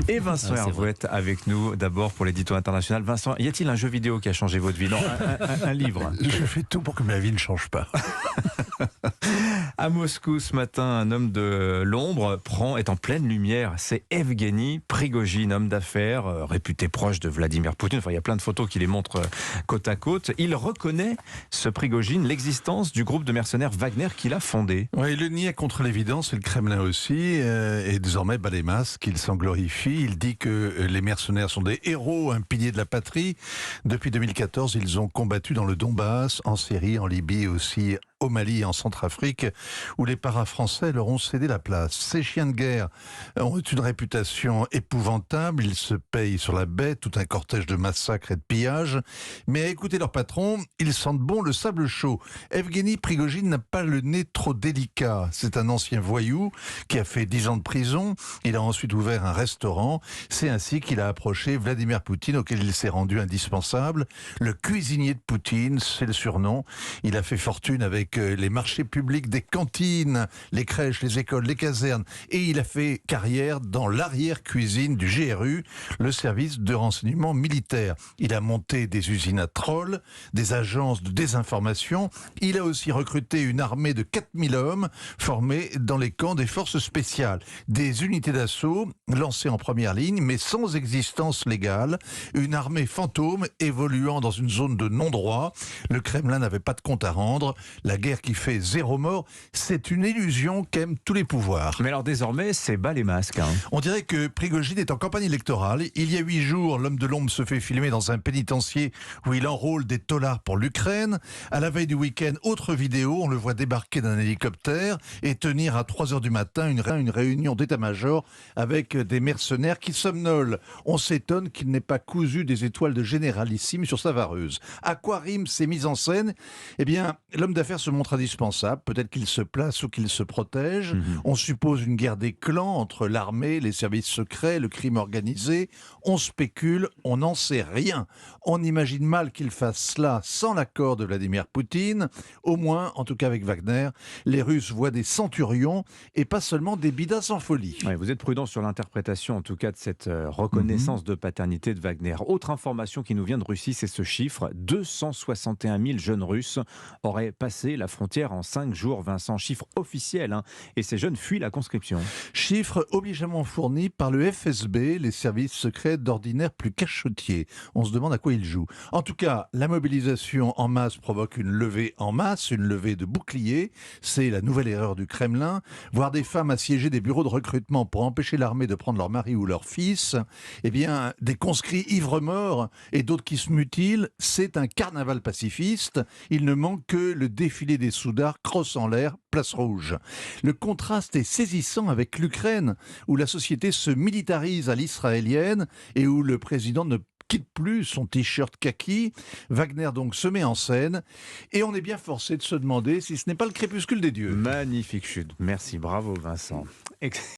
Et Vincent Hervouette avec nous, d'abord pour l'édito international. Vincent, y a-t-il un jeu vidéo qui a changé votre vie? Non, un livre. Je fais tout pour que ma vie ne change pas. À Moscou ce matin, un homme de l'ombre est en pleine lumière. C'est Evgeny Prigojine, homme d'affaires, réputé proche de Vladimir Poutine. Enfin, il y a plein de photos qui les montrent côte à côte. Il reconnaît, ce Prigojine, l'existence du groupe de mercenaires Wagner qu'il a fondé. Ouais, il le niait contre l'évidence, et le Kremlin aussi, et désormais bat les masques, il s'en glorifie. Il dit que les mercenaires sont des héros, un pilier de la patrie. Depuis 2014, ils ont combattu dans le Donbass, en Syrie, en Libye aussi, au Mali et en Centrafrique, où les paras-français leur ont cédé la place. Ces chiens de guerre ont une réputation épouvantable, ils se payent sur la bête, tout un cortège de massacres et de pillages, mais à écouter leur patron, ils sentent bon le sable chaud. Evgeny Prigojine n'a pas le nez trop délicat, c'est un ancien voyou qui a fait 10 ans de prison, il a ensuite ouvert un restaurant, c'est ainsi qu'il a approché Vladimir Poutine, auquel il s'est rendu indispensable. Le cuisinier de Poutine, c'est le surnom, il a fait fortune avec les marchés publics, des cantines, les crèches, les écoles, les casernes. Et il a fait carrière dans l'arrière-cuisine du GRU, le service de renseignement militaire. Il a monté des usines à trolls, des agences de désinformation. Il a aussi recruté une armée de 4000 hommes formés dans les camps des forces spéciales. Des unités d'assaut lancées en première ligne, mais sans existence légale. Une armée fantôme évoluant dans une zone de non-droit. Le Kremlin n'avait pas de compte à rendre. La guerre qui fait 0 mort, c'est une illusion qu'aiment tous les pouvoirs. Mais alors désormais, c'est bas les masques. On dirait que Prigojine est en campagne électorale. Il y a 8 jours, l'homme de l'ombre se fait filmer dans un pénitencier où il enrôle des taulards pour l'Ukraine. À la veille du week-end, autre vidéo, on le voit débarquer d'un hélicoptère et tenir à 3 heures du matin une réunion d'état-major avec des mercenaires qui somnolent. On s'étonne qu'il n'ait pas cousu des étoiles de généralissime sur sa vareuse. À quoi riment ces mises en scène? Eh bien, l'homme d'affaires se montre indispensable, peut-être qu'il se place ou qu'il se protège. On suppose une guerre des clans entre l'armée, les services secrets, le crime organisé. On spécule, on n'en sait rien. On imagine mal qu'il fasse cela sans l'accord de Vladimir Poutine. Au moins, en tout cas avec Wagner, les Russes voient des centurions et pas seulement des bidas en folie. Ouais, vous êtes prudent sur l'interprétation, en tout cas, de cette reconnaissance de paternité de Wagner. Autre information qui nous vient de Russie, c'est ce chiffre. 261 000 jeunes Russes auraient passé la frontière en 5 jours, Vincent. Chiffre officiel, hein. Et ces jeunes fuient la conscription. Chiffre obligeamment fourni par le FSB, les services secrets d'ordinaire plus cachotiers. On se demande à quoi ils jouent. En tout cas, la mobilisation en masse provoque une levée en masse, une levée de boucliers. C'est la nouvelle erreur du Kremlin. Voir des femmes assiéger des bureaux de recrutement pour empêcher l'armée de prendre leur mari ou leur fils. Eh bien, des conscrits ivres-morts et d'autres qui se mutilent, c'est un carnaval pacifiste. Il ne manque que le défilé des soudards, crosse en l'air, place rouge. Le contraste est saisissant avec l'Ukraine, où la société se militarise à l'israélienne et où le président ne quitte plus son t-shirt kaki. Wagner donc se met en scène et on est bien forcé de se demander si ce n'est pas le crépuscule des dieux. Magnifique chute. Merci, bravo Vincent.